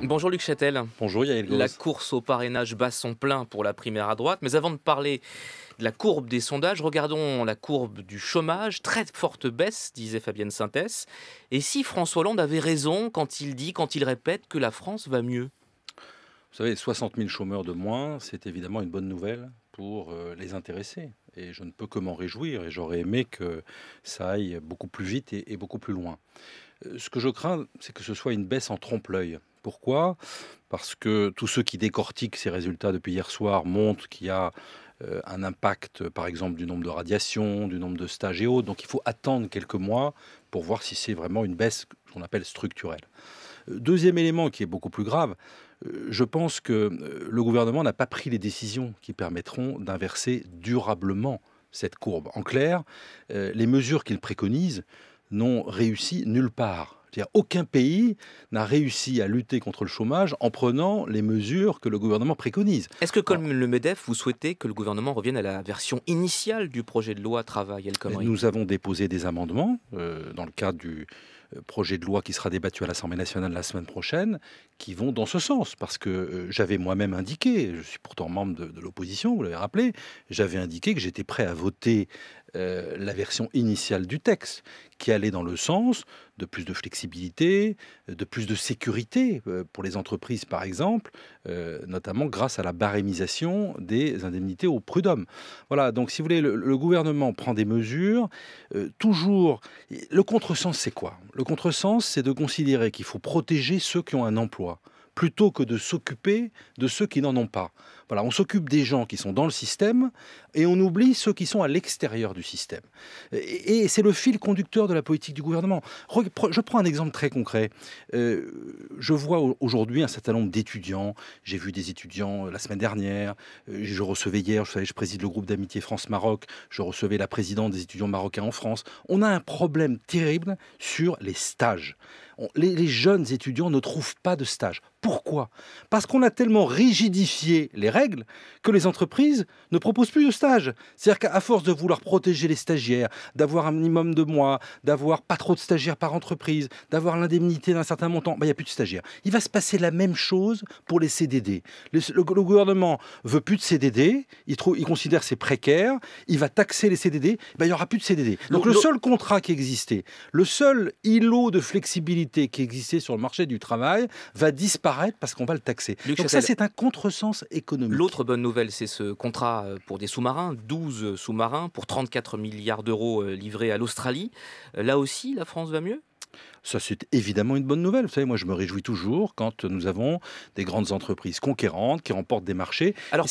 Bonjour Luc Châtel. Bonjour Yael La Gauze. course au parrainage bat son plein pour la primaire à droite. Mais avant de parler de la courbe des sondages, regardons la courbe du chômage. Très forte baisse, disait Fabienne Synthès. Et si François Hollande avait raison quand il répète que la France va mieux? Vous savez, 60 000 chômeurs de moins, c'est évidemment une bonne nouvelle pour les intéressés. Et je ne peux que m'en réjouir. Et j'aurais aimé que ça aille beaucoup plus vite et beaucoup plus loin. Ce que je crains, c'est que ce soit une baisse en trompe-l'œil. Pourquoi? Parce que tous ceux qui décortiquent ces résultats depuis hier soir montrent qu'il y a un impact, par exemple, du nombre de radiations, du nombre de stages et autres. Donc il faut attendre quelques mois pour voir si c'est vraiment une baisse qu'on appelle structurelle. Deuxième élément qui est beaucoup plus grave, je pense que le gouvernement n'a pas pris les décisions qui permettront d'inverser durablement cette courbe. En clair, les mesures qu'il préconise n'ont réussi nulle part. C'est-à-dire, aucun pays n'a réussi à lutter contre le chômage en prenant les mesures que le gouvernement préconise. Est-ce que, comme le MEDEF, vous souhaitez que le gouvernement revienne à la version initiale du projet de loi Travail El Khomri? Nous avons déposé des amendements dans le cadre du projet de loi qui sera débattu à l'Assemblée nationale la semaine prochaine, qui vont dans ce sens. Parce que j'avais moi-même indiqué, je suis pourtant membre de l'opposition, vous l'avez rappelé, j'avais indiqué que j'étais prêt à voter la version initiale du texte, qui allait dans le sens de plus de flexibilité, de plus de sécurité pour les entreprises, par exemple, notamment grâce à la barémisation des indemnités au prud'homme. Voilà, donc si vous voulez, le gouvernement prend des mesures, toujours... Le contresens, c'est quoi? Le contresens, c'est de considérer qu'il faut protéger ceux qui ont un emploi, plutôt que de s'occuper de ceux qui n'en ont pas. Voilà, on s'occupe des gens qui sont dans le système et on oublie ceux qui sont à l'extérieur du système. Et c'est le fil conducteur de la politique du gouvernement. Je prends un exemple très concret. Je vois aujourd'hui un certain nombre d'étudiants. J'ai vu des étudiants la semaine dernière. Je recevais hier, vous savez, je préside le groupe d'amitié France-Maroc. Je recevais la présidente des étudiants marocains en France. On a un problème terrible sur les stages. Les jeunes étudiants ne trouvent pas de stage. Pourquoi? Parce qu'on a tellement rigidifié les règles que les entreprises ne proposent plus de stage. C'est-à-dire qu'à force de vouloir protéger les stagiaires, d'avoir un minimum de mois, d'avoir pas trop de stagiaires par entreprise, d'avoir l'indemnité d'un certain montant, il n'y a plus de stagiaires. Il va se passer la même chose pour les CDD. Le gouvernement veut plus de CDD, il considère c'est précaire, il va taxer les CDD, il n'y aura plus de CDD. Donc le seul contrat qui existait, le seul îlot de flexibilité qui existait sur le marché du travail va disparaître parce qu'on va le taxer. Donc ça, c'est un contresens économique. L'autre bonne nouvelle, c'est ce contrat pour des sous-marins, 12 sous-marins pour 34 milliards d'euros livrés à l'Australie. Là aussi, la France va mieux? Ça, c'est évidemment une bonne nouvelle. Vous savez, moi, je me réjouis toujours quand nous avons des grandes entreprises conquérantes qui remportent des marchés. Alors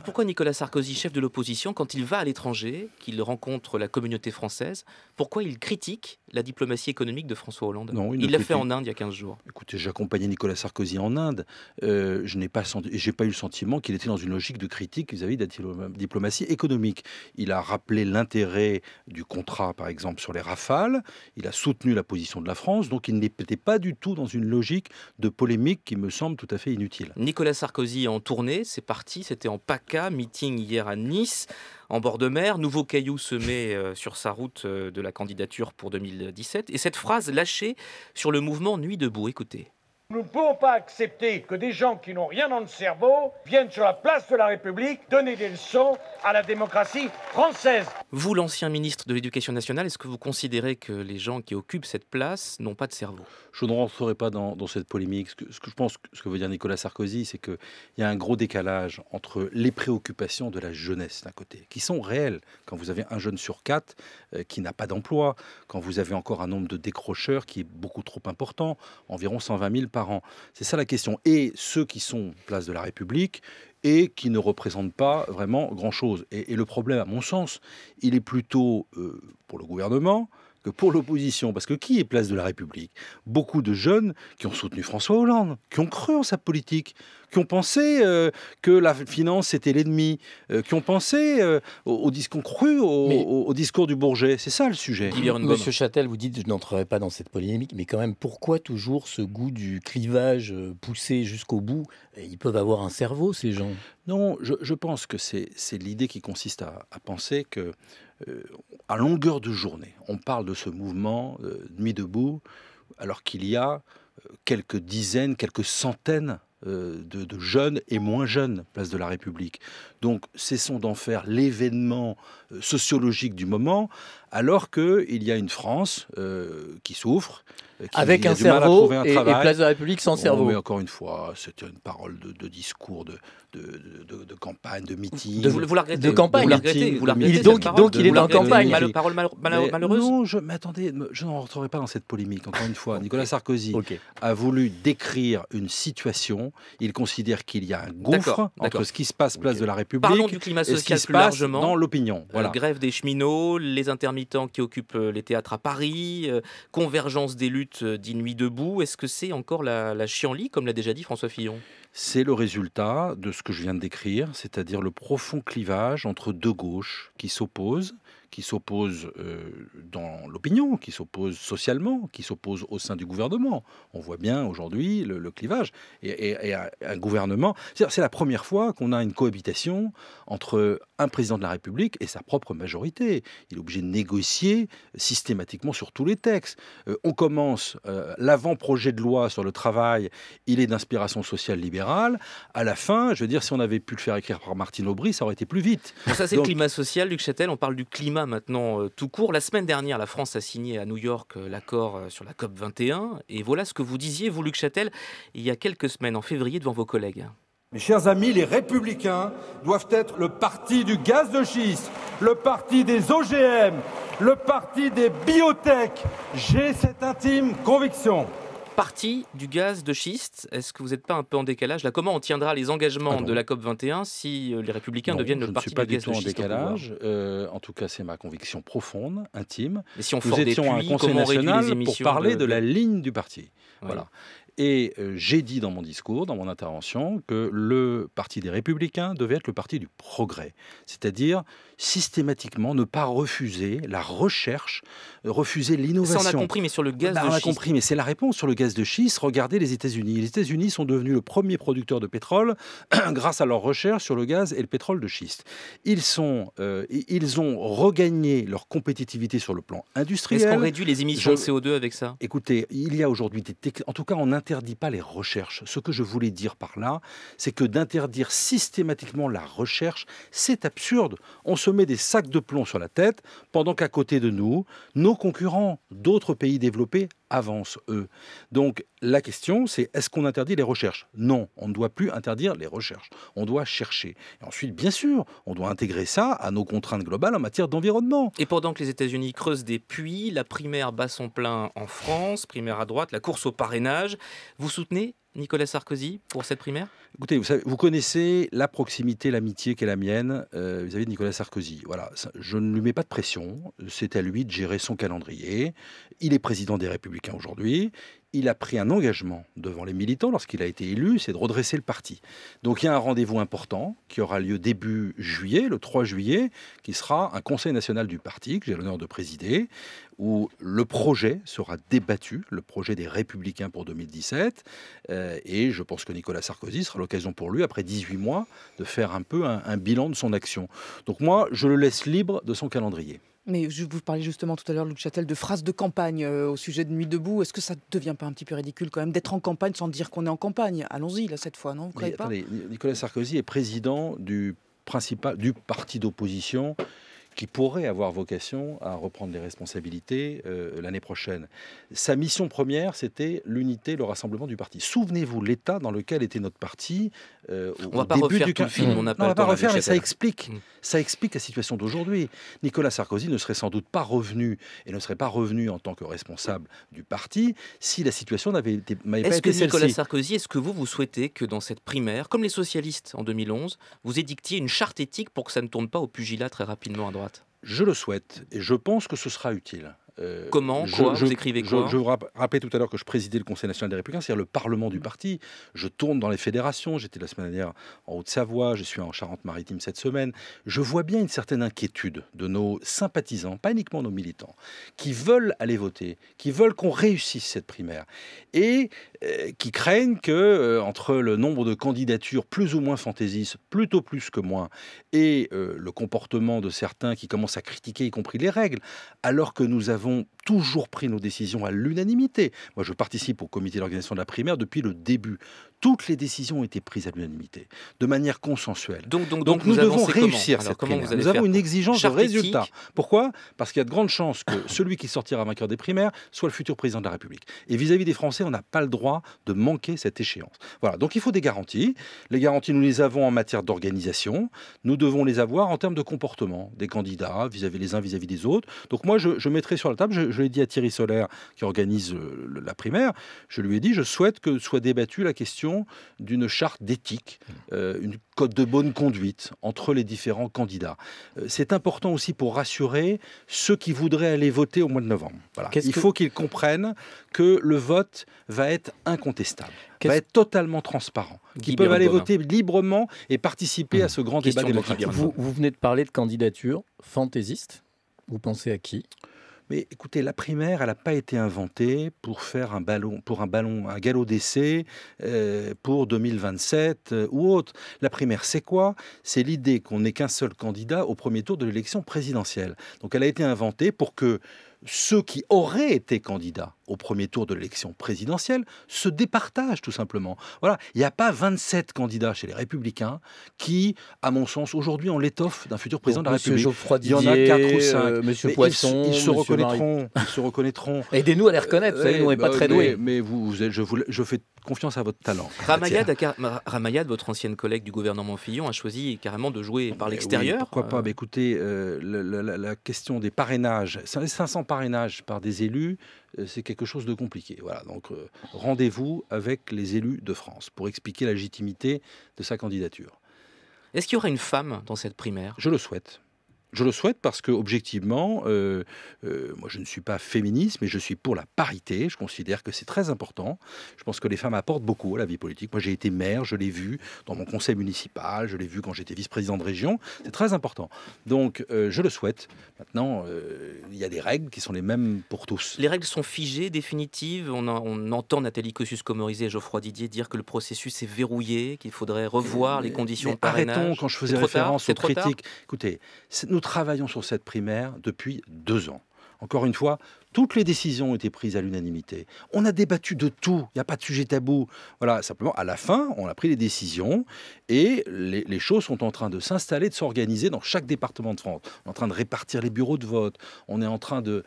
pourquoi Nicolas Sarkozy, chef de l'opposition, quand il va à l'étranger, qu'il rencontre la communauté française, pourquoi il critique la diplomatie économique de François Hollande? Non, il l'a fait en Inde il y a 15 jours. Écoutez, j'ai accompagné Nicolas Sarkozy en Inde. Je n'ai pas eu le sentiment qu'il était dans une logique de critique vis-à-vis de la diplomatie économique. Il a rappelé l'intérêt du contrat, par exemple, sur les Rafales. Il a soutenu la position de la France, donc il n'était pas du tout dans une logique de polémique qui me semble tout à fait inutile. Nicolas Sarkozy en tournée, c'est parti, c'était en PACA, meeting hier à Nice, en bord de mer, nouveau caillou semé sur sa route de la candidature pour 2017, et cette phrase lâchée sur le mouvement Nuit debout, écoutez. Nous ne pouvons pas accepter que des gens qui n'ont rien dans le cerveau viennent sur la place de la République donner des leçons à la démocratie française. Vous, l'ancien ministre de l'Éducation nationale, est-ce que vous considérez que les gens qui occupent cette place n'ont pas de cerveau? Je ne rentrerai pas dans cette polémique. Ce que je pense, ce que veut dire Nicolas Sarkozy, c'est qu'il y a un gros décalage entre les préoccupations de la jeunesse d'un côté, qui sont réelles. Quand vous avez un jeune sur 4 qui n'a pas d'emploi, quand vous avez encore un nombre de décrocheurs qui est beaucoup trop important, environ 120 000 par an. C'est ça la question. Et ceux qui sont place de la République et qui ne représentent pas vraiment grand-chose. Et le problème, à mon sens, il est plutôt pour le gouvernement que pour l'opposition. Parce que qui est place de la République? Beaucoup de jeunes qui ont soutenu François Hollande, qui ont cru en sa politique, qui ont pensé que la finance c'était l'ennemi, qui ont pensé au discours cru, au discours du Bourget. C'est ça le sujet. Monsieur Châtel, vous dites je n'entrerai pas dans cette polémique, mais quand même, pourquoi toujours ce goût du clivage poussé jusqu'au bout? Ils peuvent avoir un cerveau, ces gens. Non, je pense que c'est l'idée qui consiste à penser que à longueur de journée, on parle de ce mouvement Nuit debout, alors qu'il y a quelques dizaines, quelques centaines de jeunes et moins jeunes, place de la République. Donc, cessons d'en faire l'événement sociologique du moment, alors qu'il y a une France qui souffre, avec a un du mal à cerveau trouver un et travail. place de la République sans cerveau. Mais encore une fois, c'était une parole de discours, de campagne, de meeting. Vous la regrettez. de campagne. Vous la regrettez. Vous la regrettez, Donc- cette parole. donc il est Vous la en regrettez. campagne. Parole malheureuse. Non, mais attendez, je n'en rentrerai pas dans cette polémique. Encore une fois, Nicolas Sarkozy Ok. a voulu décrire une situation. Il considère qu'il y a un gouffre D'accord. entre ce qui se passe place de la République Parlons du climat et ce qui social se plus passe largement. dans l'opinion. Voilà. Grève des cheminots, les intermittents qui occupent les théâtres à Paris, convergence des luttes dit Nuit debout. Est-ce que c'est encore la chienlit, comme l'a déjà dit François Fillon? C'est le résultat de ce que je viens de décrire, c'est-à-dire le profond clivage entre deux gauches qui s'opposent dans l'opinion, qui s'opposent socialement, qui s'opposent au sein du gouvernement. On voit bien aujourd'hui le clivage. Et un gouvernement, c'est la première fois qu'on a une cohabitation entre un président de la République et sa propre majorité. Il est obligé de négocier systématiquement sur tous les textes. On commence, l'avant-projet de loi sur le travail, il est d'inspiration sociale libérale. À la fin, je veux dire, si on avait pu le faire écrire par Martine Aubry, ça aurait été plus vite. Bon, ça, c'est Donc- le climat social, Luc Châtel. On parle du climat maintenant tout court. La semaine dernière, la France a signé à New York l'accord sur la COP 21. Et voilà ce que vous disiez, vous, Luc Châtel, il y a quelques semaines, en février, devant vos collègues. Mes chers amis, les Républicains doivent être le parti du gaz de schiste, le parti des OGM, le parti des biotech. J'ai cette intime conviction. Parti du gaz de schiste, est-ce que vous n'êtes pas un peu en décalage? Là, comment on tiendra les engagements de la COP 21 si les Républicains Non, deviennent je le ne parti suis pas du du gaz tout de en schiste au pouvoir? décalage. En tout cas, c'est ma conviction profonde, intime. Mais si on Nous fort des étions à un puits, conseil comment on réduit national les pour émissions parler de la ligne du parti. Oui. Voilà. Et j'ai dit dans mon discours, dans mon intervention, que le parti des Républicains devait être le parti du progrès. C'est-à-dire systématiquement ne pas refuser la recherche, refuser l'innovation. Ça, on a compris, mais sur le gaz de On a schiste. compris, mais c'est la réponse sur le gaz de schiste. Regardez les États-Unis. Les États-Unis sont devenus le premier producteur de pétrole grâce à leurs recherches sur le gaz et le pétrole de schiste. Ils ont regagné leur compétitivité sur le plan industriel. Est-ce qu'on réduit les émissions de CO2 avec ça? Écoutez, il y a aujourd'hui en tout cas, on n'interdit pas les recherches. Ce que je voulais dire par là, c'est que d'interdire systématiquement la recherche, c'est absurde. On se met des sacs de plomb sur la tête pendant qu'à côté de nous, nos concurrents d'autres pays développés avancent, eux. Donc, la question, c'est est-ce qu'on interdit les recherches? Non, on ne doit plus interdire les recherches. On doit chercher. Et ensuite, bien sûr, on doit intégrer ça à nos contraintes globales en matière d'environnement. Et pendant que les États-Unis creusent des puits, la primaire bat son plein en France, primaire à droite, la course au parrainage. Vous soutenez Nicolas Sarkozy pour cette primaire? Écoutez, vous connaissez la proximité, l'amitié qui est la mienne vis-à-vis de Nicolas Sarkozy. Voilà, je ne lui mets pas de pression. C'est à lui de gérer son calendrier. Il est président des Républicains aujourd'hui. Il a pris un engagement devant les militants lorsqu'il a été élu, c'est de redresser le parti. Donc il y a un rendez-vous important qui aura lieu début juillet, le 3 juillet, qui sera un conseil national du parti que j'ai l'honneur de présider, où le projet sera débattu, le projet des Républicains pour 2017. Et je pense que Nicolas Sarkozy sera l'occasion pour lui, après 18 mois, de faire un peu un bilan de son action. Donc moi, je le laisse libre de son calendrier. Mais vous parliez justement tout à l'heure, Luc Châtel, de phrases de campagne au sujet de Nuit debout. Est-ce que ça ne devient pas un petit peu ridicule quand même d'être en campagne sans dire qu'on est en campagne? Allons-y, là, cette fois, non? Vous ne croyez pas? Attendez, Nicolas Sarkozy est président du parti d'opposition qui pourrait avoir vocation à reprendre les responsabilités l'année prochaine. Sa mission première, c'était l'unité, le rassemblement du parti. Souvenez-vous l'état dans lequel était notre parti On ne au va pas début refaire du tout le film, on n'a pas on le va pas temps, refaire, Luc mais ça Châtel. explique la situation d'aujourd'hui. Nicolas Sarkozy ne serait sans doute pas revenu et ne serait pas revenu en tant que responsable du parti si la situation m'avait pas Est-ce que été Nicolas celle-ci. Sarkozy, est-ce que vous souhaitez que dans cette primaire, comme les socialistes en 2011, vous édictiez une charte éthique pour que ça ne tourne pas au pugilat très rapidement à droite? Je le souhaite et je pense que ce sera utile. Comment? Quoi? Vous écrivez quoi? Je vous rappelais tout à l'heure que je présidais le Conseil national des Républicains, c'est-à-dire le Parlement du parti. Je tourne dans les fédérations. J'étais la semaine dernière en Haute-Savoie, je suis en Charente-Maritime cette semaine. Je vois bien une certaine inquiétude de nos sympathisants, pas uniquement nos militants, qui veulent aller voter, qui veulent qu'on réussisse cette primaire et qui craignent que entre le nombre de candidatures plus ou moins fantaisistes, plutôt plus que moins, et le comportement de certains qui commencent à critiquer, y compris les règles, alors que nous avons avons toujours pris nos décisions à l'unanimité. Moi, je participe au comité d'organisation de la primaire depuis le début. Toutes les décisions ont été prises à l'unanimité, de manière consensuelle. Donc nous vous devons avancez réussir comment? cette Comment primaire. vous allez Nous avons faire une exigence de Charte résultat. éthique. Pourquoi? Parce qu'il y a de grandes chances que celui qui sortira vainqueur des primaires soit le futur président de la République. Et vis-à-vis des Français, on n'a pas le droit de manquer cette échéance. Voilà, donc il faut des garanties. Les garanties, nous les avons en matière d'organisation. Nous devons les avoir en termes de comportement des candidats vis-à-vis les uns vis-à-vis des autres. Donc moi, je mettrai sur la table, je l'ai dit à Thierry Solaire qui organise la primaire, je lui ai dit, je souhaite que soit débattue la question d'une charte d'éthique, une code de bonne conduite entre les différents candidats. C'est important aussi pour rassurer ceux qui voudraient aller voter au mois de novembre. Voilà. Il faut qu'ils comprennent que le vote va être incontestable, va être totalement transparent, qu'ils peuvent aller voter librement et participer à ce grand débat démocratique. Vous venez de parler de candidature fantaisiste. Vous pensez à qui ? Mais écoutez, la primaire, elle n'a pas été inventée pour faire un galop d'essai pour 2027 ou autre. La primaire, c'est quoi? C'est l'idée qu'on n'ait qu'un seul candidat au premier tour de l'élection présidentielle. Donc elle a été inventée pour que ceux qui auraient été candidats au premier tour de l'élection présidentielle se départagent tout simplement. Voilà, il n'y a pas 27 candidats chez les Républicains qui, à mon sens, aujourd'hui ont l'étoffe d'un futur président de la République. Il y en a 4 ou 5. Monsieur Poisson, ils se reconnaîtront. Ils se reconnaîtront. Aidez-nous à les reconnaître. Vous savez, nous, on n'est pas très doués. Mais je fais confiance à votre talent. Ramayad, votre ancienne collègue du gouvernement Fillon, a choisi carrément de jouer par l'extérieur. Oui, pourquoi pas? Écoutez, la question des parrainages, 500 parrainages par des élus, c'est quelque chose de compliqué. Voilà, donc rendez-vous avec les élus de France pour expliquer la légitimité de sa candidature. Est-ce qu'il y aura une femme dans cette primaire? Je le souhaite. Je le souhaite parce que objectivement, moi je ne suis pas féministe, mais je suis pour la parité. Je considère que c'est très important. Je pense que les femmes apportent beaucoup à la vie politique. Moi j'ai été maire, je l'ai vu dans mon conseil municipal, je l'ai vu quand j'étais vice-président de région. C'est très important. Donc je le souhaite. Maintenant, il y a des règles qui sont les mêmes pour tous. Les règles sont figées, définitives. On entend Nathalie Kosciusko-Morizet et Geoffroy Didier dire que le processus est verrouillé, qu'il faudrait revoir les conditions de parrainage. Arrêtons quand je faisais référence aux critiques. Écoutez, nous travaillons sur cette primaire depuis 2 ans. Encore une fois, toutes les décisions ont été prises à l'unanimité. On a débattu de tout, il n'y a pas de sujet tabou. Voilà, simplement, à la fin, on a pris les décisions et les choses sont en train de s'installer, de s'organiser dans chaque département de France. On est en train de répartir les bureaux de vote, on est en train de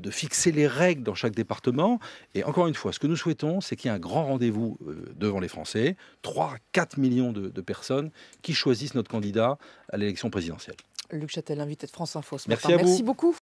fixer les règles dans chaque département. Et encore une fois, ce que nous souhaitons, c'est qu'il y ait un grand rendez-vous devant les Français, 3 à 4 millions de personnes qui choisissent notre candidat à l'élection présidentielle. Luc Châtel, invité de France Info ce matin. Merci beaucoup.